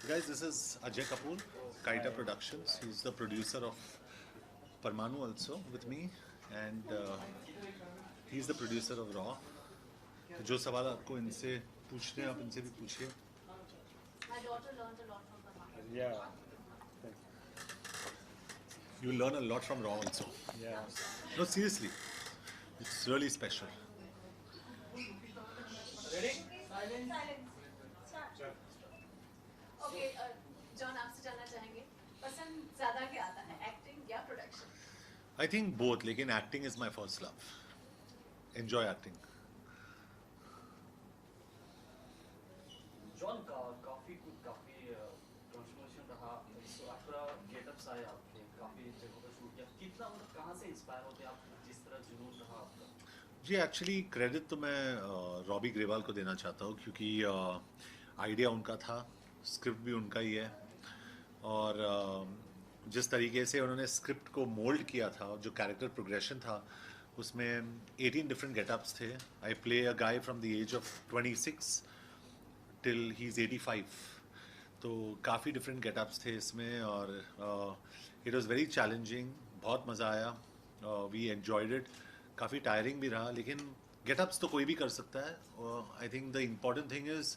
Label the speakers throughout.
Speaker 1: Guys, this is Ajay Kapoor, Kaita Productions. He's the producer of Parmanu also with me, and he's the producer of Raw. तो जो सवाल आपको इनसे पूछने हैं, आप इनसे भी पूछिए.
Speaker 2: My daughter learned a lot from Parmanu.
Speaker 3: Yeah,
Speaker 1: You learn a lot from Raw also.
Speaker 3: yeah.
Speaker 1: No, seriously, it's really special.
Speaker 2: Silence. Start. Okay, John आपसे जानना चाहेंगे पसंद ज़्यादा क्या आता है एक्टिंग या प्रोडक्शन?
Speaker 1: I think both, लेकिन acting is my first love. Enjoy acting.
Speaker 4: John का काफी ट्रांसफॉर्मेशन रहा तो आफ्टर गेटअप्स आए आपके काफी जगहों पर शूट किया कितना मतलब कहाँ से इंस्पायर होते हैं आप जिस तरह जुनून रहा आपका
Speaker 1: जी एक्चुअली क्रेडिट तो मैं रॉबी ग्रेवाल को देना चाहता हूँ क्योंकि आइडिया उनका था, स्क्रिप्ट भी उनका ही है और जिस तरीके से उन्होंने स्क्रिप्ट को मोल्ड किया था, जो कैरेक्टर प्रोग्रेशन था उसमें 18 डिफरेंट गेटअप्स थे. I play a guy from the age of 26 till he is 85. तो काफ़ी डिफरेंट गेटअप्स थे इसमें और इट वाज वेरी चैलेंजिंग. बहुत मज़ा आया. We enjoyed it. काफ़ी टायरिंग भी रहा लेकिन गेटअप्स तो कोई भी कर सकता है. I think the important thing is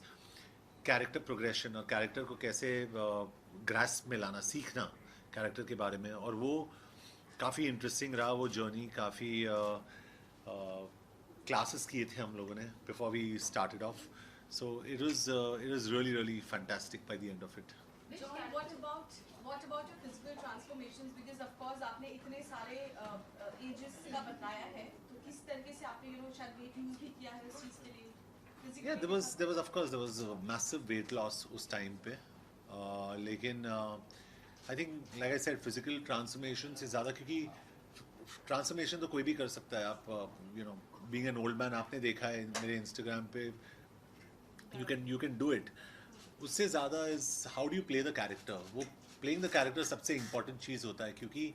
Speaker 1: character progression और कैरेक्टर को कैसे ग्रास्प में लाना, सीखना कैरेक्टर के बारे में. और वो काफ़ी इंटरेस्टिंग रहा वो जर्नी. काफ़ी क्लासेस किए थे हम लोगों ने before we started off. So it was really fantastic by the end of it.
Speaker 5: John, what about your physical transformations? Because of course आपने इतने सारे ages का बताया है, तो किस तरीके से आपने शायद weight lose भी किया है इस चीज़ के लिए?
Speaker 1: Yeah, there was of course there was a massive weight loss उस time पे. लेकिन I think like I said physical transformation से ज़्यादा क्योंकि transformation तो कोई भी कर सकता है. आप being an old man आपने देखा है मेरे Instagram पे. You can do it. उससे ज़्यादा is how do you play the character. वो playing the character सबसे important चीज़ होता है क्योंकि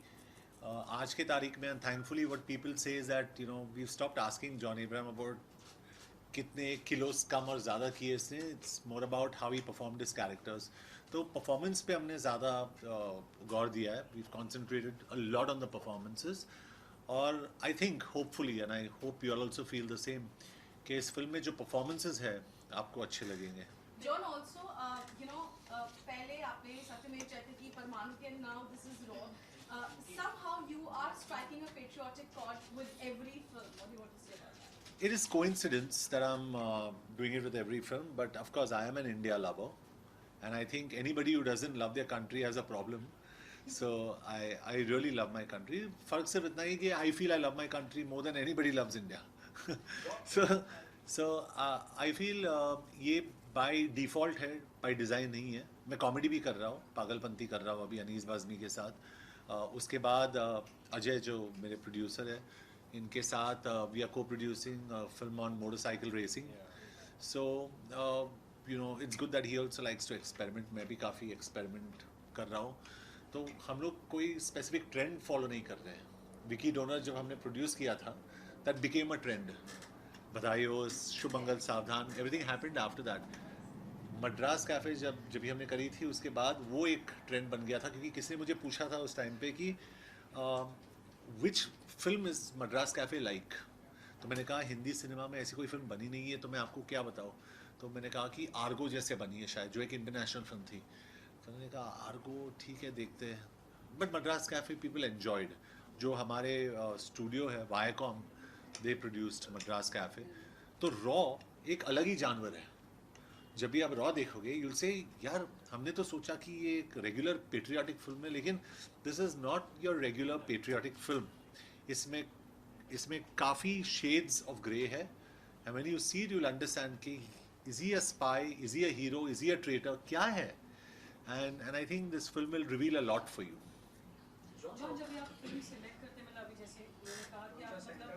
Speaker 1: आज के तारीख में thankfully what people say is that we've stopped asking John Abraham about कितने किलोस कम और ज़्यादा किए इसने. It's more about how he performed his characters. तो performance पे हमने ज़्यादा गौर दिया है. We've concentrated a lot on the performances और I think hopefully and I hope you all also feel the same कि इस फिल्म में जो performances है आपको अच्छे लगेंगे.
Speaker 5: John also, पहले आपने सत्यमेव जयते परमाणु के now this is Raw. Somehow you are striking a patriotic chord with every film. What do you want to say about that?
Speaker 1: It is coincidence that I'm doing it with every film, but of course I am an India lover, and I think anybody who doesn't love their country has a problem. So I really love my country. फर्क सिर्फ इतना ही कि I feel I love my country more than anybody loves India. so I feel ये by default है, by design नहीं है. मैं comedy भी कर रहा हूँ, पागलपंती कर रहा हूँ अभी अनीस बाज़मी के साथ. उसके बाद अजय जो मेरे प्रोड्यूसर है इनके साथ we are co producing film on motorcycle racing. So it's good that he also likes to experiment. मैं भी काफ़ी एक्सपेरिमेंट कर रहा हूँ. तो हम लोग कोई स्पेसिफिक ट्रेंड फॉलो नहीं कर रहे हैं. विकी डोनर जब हमने प्रोड्यूस किया था दैट बिकेम अ ट्रेंड. बधाई हो, शुभ मंगल, सावधान, everything happened after that. Madras cafe जब भी हमने करी थी उसके बाद वो एक ट्रेंड बन गया था क्योंकि किसी ने मुझे पूछा था उस टाइम पे कि which film is Madras cafe like. तो मैंने कहा हिंदी सिनेमा में ऐसी कोई फिल्म बनी नहीं है तो मैं आपको क्या बताऊँ. तो मैंने कहा कि आर्गो जैसे बनी है शायद, जो एक इंटरनेशनल फिल्म थी. तो मैंने कहा आर्गो ठीक है देखते हैं. But Madras cafe people enjoyed. जो हमारे स्टूडियो है वायाकॉम, दे प्रोड्यूस्ड मद्रास कैफ़े. तो रॉ एक अलग ही जानवर है. जब भी आप रॉ देखोगे यूल से यार हमने तो सोचा कि ये एक रेगुलर पेट्रियाटिक फिल्म है लेकिन this is not your regular patriotic film. इसमें काफ़ी शेड्स ऑफ ग्रे है. And when you see it you will understand कि is he a spy, is he a hero, is he a traitor, क्या है. And I think this film will reveal a lot for you.
Speaker 5: John, जब भी आप film select करते हैं मतलब अभी जैसे मैंने कहा कि आप मतलब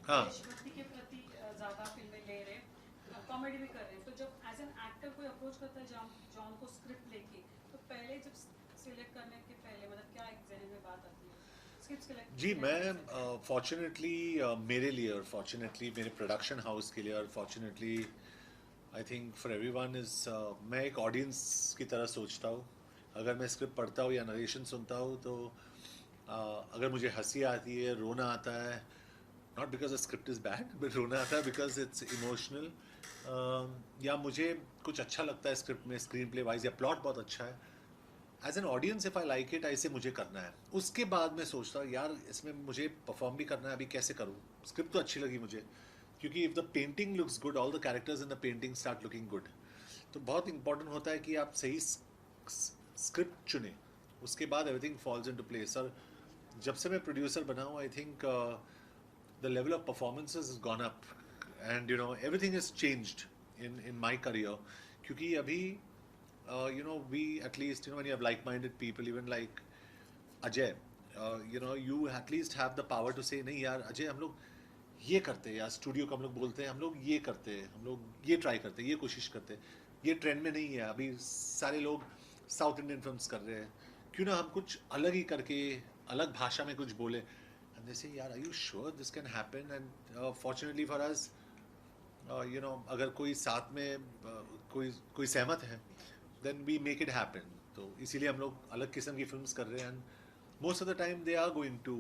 Speaker 1: हाँ.
Speaker 5: देशभक्ति के प्रति ज़्यादा फिल्में ले रहे हैं, कॉमेडी भी कर रहे हैं. तो जब एज एन एक्टर कोई अप्रोच करता है जॉन को स्क्रिप्ट लेके, तो पहले जब सिलेक्ट करने के पहले मतलब क्या एक जहन में बात आती है स्क्रिप्ट सिलेक्ट?
Speaker 1: जी मैं फॉर्चुनेटली मेरे लिए और फॉर्चुनेटली मेरे प्रोडक्शन हाउस के लिए और fortunately I think for everyone is, मैं एक ऑडियंस की तरह सोचता हूँ. अगर मैं स्क्रिप्ट पढ़ता हूँ या नरेशन सुनता हूँ तो अगर मुझे हंसी आती है, रोना आता है, not because the script is bad, but रोना आता है बिकॉज इट्स इमोशनल, या मुझे कुछ अच्छा लगता है स्क्रिप्ट में, स्क्रीन प्ले वाइज या प्लॉट बहुत अच्छा है, as an audience if I like it, ऐसे मुझे करना है. उसके बाद मैं सोचता हूँ यार इसमें मुझे परफॉर्म भी करना है, अभी कैसे करूँ. स्क्रिप्ट तो अच्छी लगी मुझे, क्योंकि if the painting looks good, all the characters in the painting start looking good. तो बहुत इंपॉर्टेंट होता है कि आप सही स्क्रिप्ट चुने, उसके बाद एवरीथिंग फॉल्स इनटू प्लेस. और जब से मैं प्रोड्यूसर बना हूँ, I think the level of performances has gone up, and you know everything has changed in my career. क्योंकि अभी you know, we at least, you know, when you have like-minded people, even like Ajay, you know, you at least have the power to say नहीं यार अजय हम लोग ये करते हैं, या स्टूडियो को हम लोग बोलते हैं हम लोग ये करते हैं, हम लोग ये ट्राई करते हैं, ये कोशिश करते हैं, ये ट्रेंड में नहीं है अभी, सारे लोग साउथ इंडियन फिल्म्स कर रहे हैं, क्यों ना हम कुछ अलग ही करके अलग भाषा में कुछ बोले. एंड दे से यार are you sure this can happen. And fortunately for us, you know, अगर कोई साथ में कोई सहमत है, then we make it happen. तो इसीलिए हम लोग अलग किस्म की फिल्म्स कर रहे हैं, and most of the time they are going to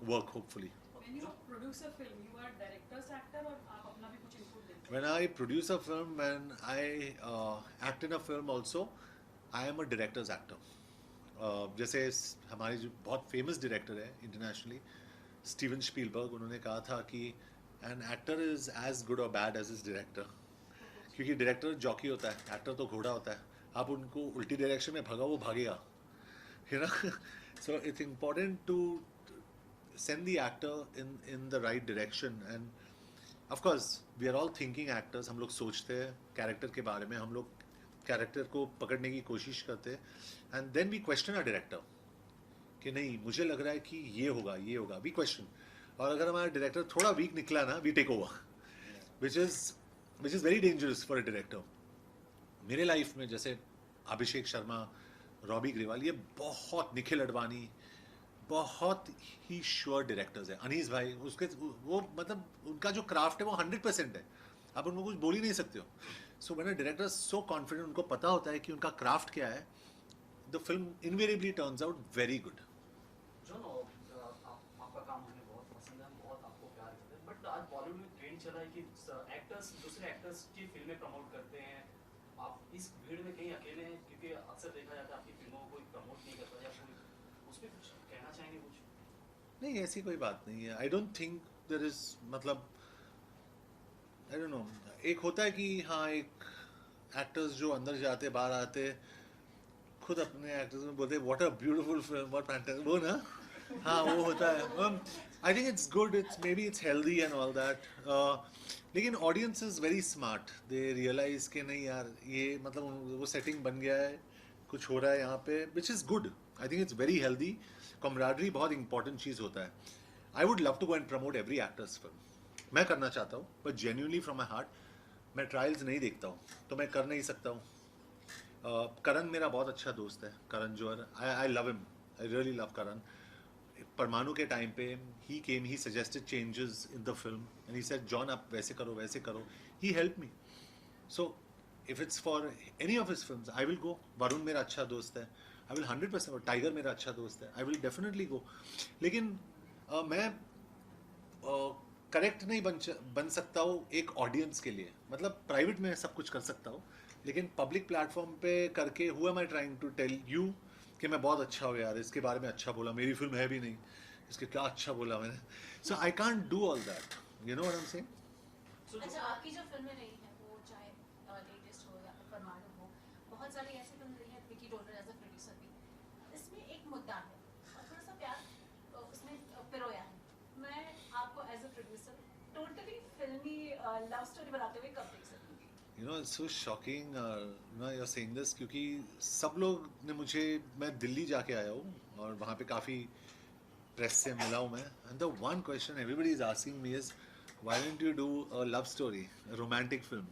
Speaker 1: work hopefully.
Speaker 5: When you produce a film, you are director's actor और आप अपना भी कुछ input देते हैं?
Speaker 1: When I produce a film, when I act in a film also, I am a director's actor. जैसे हमारे जो बहुत फेमस डायरेक्टर है इंटरनेशनली, स्टीवन स्पीलबर्ग, उन्होंने कहा था कि an actor is as good or bad as is director. क्योंकि डायरेक्टर जॉकी होता है, एक्टर तो घोड़ा होता है. आप उनको उल्टी डायरेक्शन में भगाओ, वो भागेगा, you know. So it's important to send the actor in the right direction. And of course we are all thinking actors, हम लोग सोचते हैं कैरेक्टर के बारे में, हम लोग कैरेक्टर को पकड़ने की कोशिश करते हैं, and then we question our director कि नहीं मुझे लग रहा है कि ये होगा, ये होगा, वी क्वेश्चन. और अगर हमारा डायरेक्टर थोड़ा वीक निकला ना, we take over, which is very dangerous for a director. मेरे लाइफ में जैसे अभिषेक शर्मा, रॉबी ग्रेवाल, ये बहुत, निखिल अडवाणी, बहुत ही श्योर डायरेक्टर्स है. अनीस भाई, उसके वो मतलब उनका जो क्राफ्ट है वो 100% है, आप उनको कुछ बोल ही नहीं सकते हो. So when a director so confident, उनको पता होता है कि उनका क्राफ्ट क्या है, the film invariably turns out very good.
Speaker 4: John, आपका काम हमें बहुत पसंद है, हम बहुत आपको प्यार करते हैं, बट आज बॉलीवुड में ट्रेंड चला है कि एक्टर्स दूसरे एक्टर्स की फिल्में प्रमोट करते हैं. आप इस भीड़ में कहीं अकेले हैं? क्योंकि अक्सर देखा जाता है आपकी फिल्मों को कोई प्रमोट नहीं करता, या कोई उस पर कुछ कहना चाहेंगे कुछ?
Speaker 1: नहीं, ऐसी कोई बात नहीं है. I don't think there is, मतलब आई डोंट नो. एक होता है कि हाँ, एक एक्टर्स जो अंदर जाते बाहर आते, खुद अपने एक्टर्स में बोलते what a beautiful film, what fantastic, वो ना, हाँ वो होता है. I think it's good, it's maybe it's healthy and all that. लेकिन audience is very smart, they realise कि नहीं यार ये मतलब वो सेटिंग बन गया है, कुछ हो रहा है यहाँ पे, which is good. I think it's very healthy. Camaraderie बहुत इंपॉर्टेंट चीज़ होता है. I would love to go and promote every actors film, मैं करना चाहता हूँ, but genuinely from my heart मैं ट्रायल्स नहीं देखता हूँ, तो मैं कर नहीं सकता हूँ. करण मेरा बहुत अच्छा दोस्त है, Karan Johar, I love him, I really love Karan. Parmanu के टाइम पे ही came, he suggested changes in the film and he said John आप वैसे करो, वैसे करो. He help me. So if it's for any of his films I will go. Varun मेरा अच्छा दोस्त है, आई विल 100%. टाइगर मेरा अच्छा दोस्त है, आई विल डेफिनेटली गो. लेकिन मैं करेक्ट नहीं बन सकता हूँ एक ऑडियंस के लिए. मतलब प्राइवेट में सब कुछ कर सकता हूँ, लेकिन पब्लिक प्लेटफॉर्म पे करके हुआ मैं ट्राइंग टू टेल यू कि मैं बहुत अच्छा हूँ यार, इसके बारे में अच्छा बोला, मेरी फिल्म है भी नहीं, इसके क्या अच्छा बोला मैंने. So I can't do all that, you know what I am saying.
Speaker 2: अच्छा, आपकी जो फिल्में रही हैं वो चाहे लेटेस्ट हो या फिर परमाणु हो, बहुत सारी ऐसी फिल्म रही है Vicky Donor as a producer भी, इसमें एक मुद्दा है और थोड़ा सा प्यार उसमें पिरोया है. मैं आपको as a producer totally filmi love story बनाते हुए कब देख सकती हूँ?
Speaker 1: You know it's so shocking you are saying this, क्योंकि सब लोग ने मुझे, मैं दिल्ली जाके आया हूँ और वहाँ पे काफ़ी प्रेस से मिला हूँ मैं, and the one question everybody is asking me is why don't you do a love story, romantic film.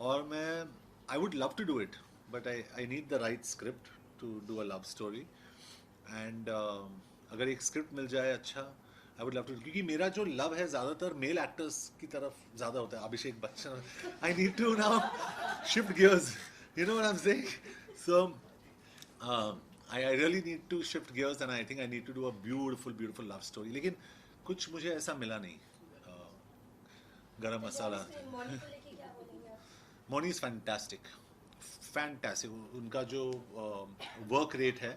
Speaker 1: और मैं, I would love to do it, but I need the right script to do a love story. And अगर एक script मिल जाए अच्छा, आई would love to, क्योंकि मेरा जो love है ज़्यादातर मेल एक्टर्स की तरफ ज़्यादा होता है. Abhishek Bachchan, I need to now shift gears, you know what I am saying. So I really need to shift gears and I think I need to do a beautiful love story. लेकिन कुछ मुझे ऐसा मिला नहीं. गरम मसाला.
Speaker 3: मॉनी को लेके क्या बोलेंगे आप?
Speaker 1: Mouni is fantastic. उनका जो वर्क रेट है,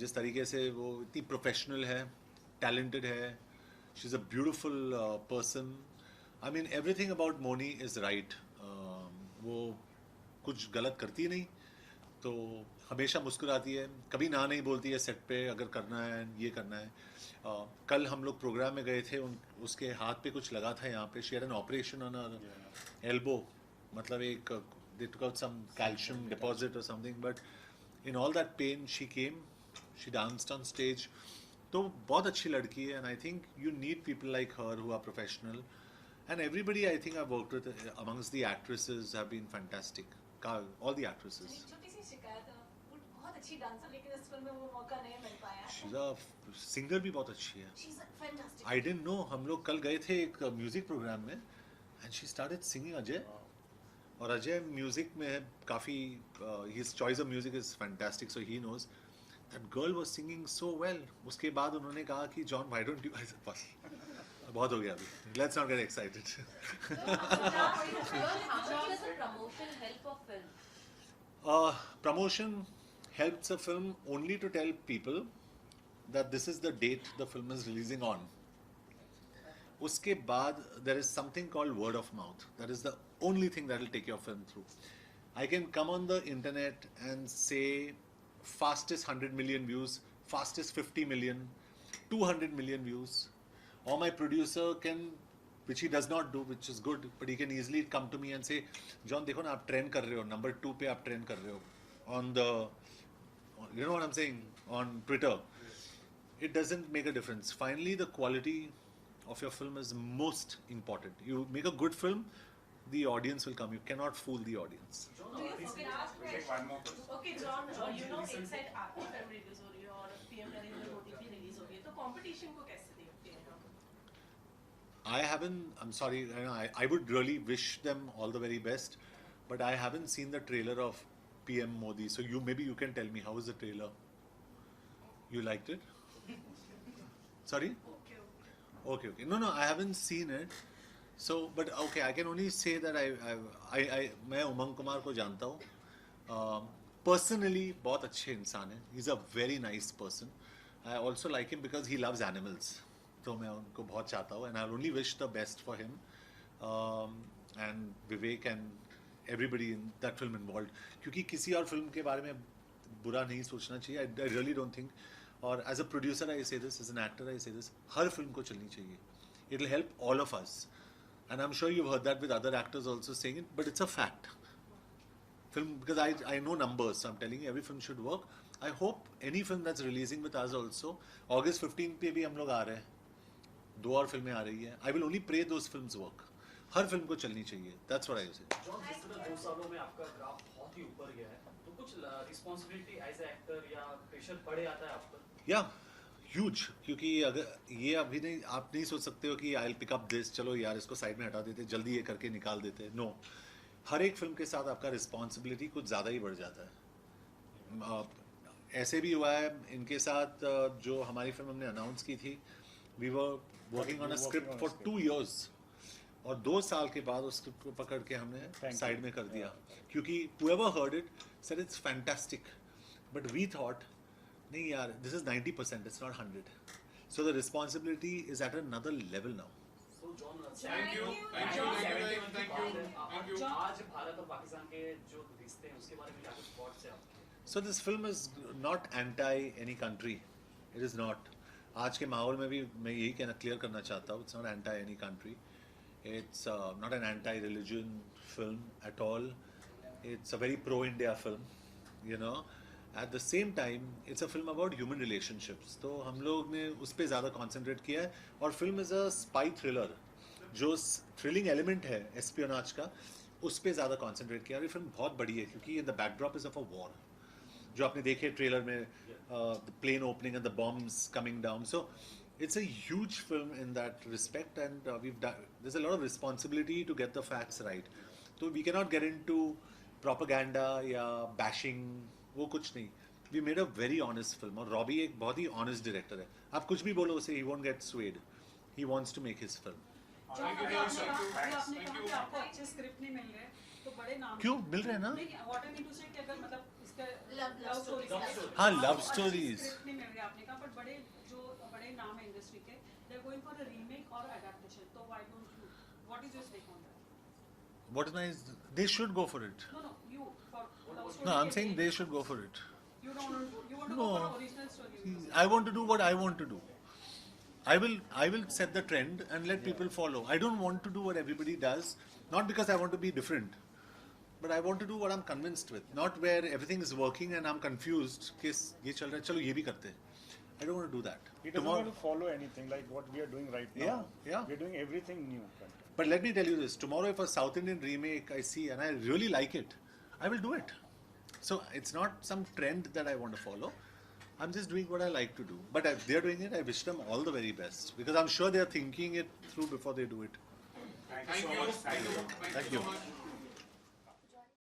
Speaker 1: जिस तरीके से वो इतनी प्रोफेशनल है, टैलेंटेड है, she is a beautiful person. I mean everything about Mouni is right. वो कुछ गलत करती नहीं, तो हमेशा मुस्कुराती है, कभी ना नहीं बोलती है सेट पे अगर करना है, ये करना है. कल हम लोग प्रोग्राम में गए थे, उसके हाथ पे कुछ लगा था यहाँ पे. She had an operation on her elbow, मतलब एक they took out some calcium deposit और something, but in all that pain she came, she danced on stage. तो बहुत अच्छी लड़की है. And I think you need people like her who are professional. And everybody I think I worked with amongst the actresses have been fantastic. All the actresses.
Speaker 2: एक छोटी सी शिकायत है, वो बहुत अच्छी डांसर, लेकिन इस फिल्म में वो मौका नहीं मिल पाया.
Speaker 1: शी इज अ सिंगर भी बहुत अच्छी है.
Speaker 2: She is fantastic.
Speaker 1: I didn't know. हम लोग कल गए थे एक म्यूजिक प्रोग्राम में and she started singing Ajay. और अजय म्यूजिक में काफ़ी his choice of music is fantastic, so he knows. That girl was singing so well. उसके बाद उन्होंने कहा कि जॉन व्हाई डोंट यू, बस बहुत हो गया अभी, let's not get excited. Promotion helps a film only to tell people that this is the date the film is releasing on. Uske baad, there is something called word of mouth. That is the only thing that will take your film through. I can come on the internet and say fastest 100 million views, fastest 50 million, 200 million views. Or my producer can, which he does not do, which is good, but he can easily come to me and say, John, देखो ना आप trend कर रहे हो, number 2 पे आप trend कर रहे हो on the, you know what I'm saying, on Twitter. It doesn't make a difference. Finally, the quality of your film is most important. You make a good film, the audience will come. You cannot fool the audience.
Speaker 2: Do you
Speaker 4: recently-
Speaker 2: last
Speaker 6: Take
Speaker 2: question?
Speaker 6: one more question.
Speaker 7: Okay John, you know
Speaker 4: recently-
Speaker 7: एक side आपकी film release हो रही है और PM Narendra Modi की release हो रही है, तो कंपटीशन को कैसे देखते हैं आप?
Speaker 1: I haven't, I'm sorry, I would really wish them all the very best, but I haven't seen the trailer of PM Modi. So maybe you can tell me, how is the trailer? You liked it? Sorry? Okay. No, I haven't seen it. So, but okay, I can only say that मैं उमंग कुमार को जानता हूँ. Personally, बहुत अच्छे इंसान है. He's a very nice person. I also like him because he loves animals. तो मैं उनको बहुत चाहता हूँ. And I only wish the best for him. And Vivek and everybody in that film involved. क्योंकि किसी और फिल्म के बारे में बुरा नहीं सोचना चाहिए. I really don't think. और as a producer I say this, as an actor I say this, her film को चलनी चाहिए. It'll help all of us. And I'm sure you've heard that with other actors also saying it, but it's a fact. Film, because I know numbers, so I'm telling you every film should work. I hope any film that's releasing with us also, August 15 पे भी हम लोग आ रहे हैं. 2 और फिल्में आ रही हैं. I will only pray those films work. Her film को चलनी चाहिए. That's what I say.
Speaker 4: John, जिस तरह 2 सालों में आपका ग्राफ बहुत ही ऊपर गया है, तो कुछ रिस्पॉन्सिबिलिटी एज ए एक्टर या प्रेशर पड़े आता है आप पर?
Speaker 1: Yeah, huge. क्योंकि अगर ये अभी नहीं, आप नहीं सोच सकते हो कि I'll pick up this, चलो यार इसको साइड में हटा देते, जल्दी ये करके निकाल देते. No. हर एक फिल्म के साथ आपका रिस्पॉन्सिबिलिटी कुछ ज़्यादा ही बढ़ जाता है. ऐसे भी हुआ है इनके साथ. जो हमारी फिल्म हमने अनाउंस की थी, we were working on a script for 2 years. और 2 साल के बाद उस स्क्रिप्ट को पकड़ के हमने साइड में कर दिया. क्योंकि whoever heard it said it's fantastic. But we thought, नहीं यार, this is 90%, it's not 100. So the responsibility is at another level now.
Speaker 4: So John,
Speaker 6: Thank you. Thank you. Thank you.
Speaker 4: आज भारत और पाकिस्तान के जो रिश्ते हैं उसके बारे में क्या कुछ थॉट्स हैं आपके?
Speaker 1: So this film is not anti any country. It is not. आज के माहौल में भी मैं यही क्लियर करना चाहता हूँ. It's not anti any country. It's not an anti-religion film at all. It's a very pro-India film, you know. At the same time, it's a film about human relationships. तो हम लोग ने उस पर ज़्यादा concentrate किया है. और film is a spy thriller. जो thrilling element है espionage का, उस पर ज़्यादा concentrate किया. और ये film बहुत बड़ी है क्योंकि the backdrop is of a war. जो आपने देखे ट्रेलर में, the plane opening and the bombs coming down. So It's a huge film in that respect, and we've done. There's a lot of responsibility to get the facts right. So we cannot get into propaganda या bashing, वो कुछ नहीं. We made a very honest film और Robbie एक बहुत ही honest director है. आप कुछ भी बोलो उसे, he won't get swayed. He wants to make his film.
Speaker 6: Thank you, Dinesh. Thank you.
Speaker 5: आपने
Speaker 6: Thanks.
Speaker 5: कहा
Speaker 6: Thank
Speaker 5: कि
Speaker 6: you.
Speaker 5: आपको अच्छे स्क्रिप्ट नहीं मिल रहे तो बड़े नाम
Speaker 1: क्यों मिल रहे हैं ना?
Speaker 5: नहीं व्हाट आई मीन टू से कि अगर मतलब इसका
Speaker 2: Love
Speaker 5: लव
Speaker 2: stories.
Speaker 5: स्टोरीज
Speaker 1: हाँ, love stories.
Speaker 5: स्क्रिप्ट नहीं मिल रही आपने कहा बट बड़े जो बड़े नाम है इंडस्ट्री के they are going for a remake or adaptation तो why don't you what is your take on that
Speaker 1: What is my? They should go for it.
Speaker 5: No no you for love story
Speaker 1: No, I'm saying they should go for it.
Speaker 5: you want to
Speaker 1: No.
Speaker 5: go for original story
Speaker 1: I want to do what I want to do. I will set the trend and let people follow. I don't want to do what everybody does, not because I want to be different, but I want to do what I'm convinced with, not where everything is working and I'm confused. Kiss, ये चल रहा है, चलो ये भी करते हैं. I don't want to do that.
Speaker 8: He doesn't want to follow anything like what we are doing right now.
Speaker 1: Yeah.
Speaker 8: We're doing everything new.
Speaker 1: But let me tell you this: tomorrow, if a South Indian remake I see and I really like it, I will do it. So it's not some trend that I want to follow. I'm just doing what I like to do. But if they're doing it, I wish them all the very best because I'm sure they're thinking it through before they do it.
Speaker 6: Thank you so much. Thank you.
Speaker 1: Thank
Speaker 6: so
Speaker 1: you.
Speaker 6: much.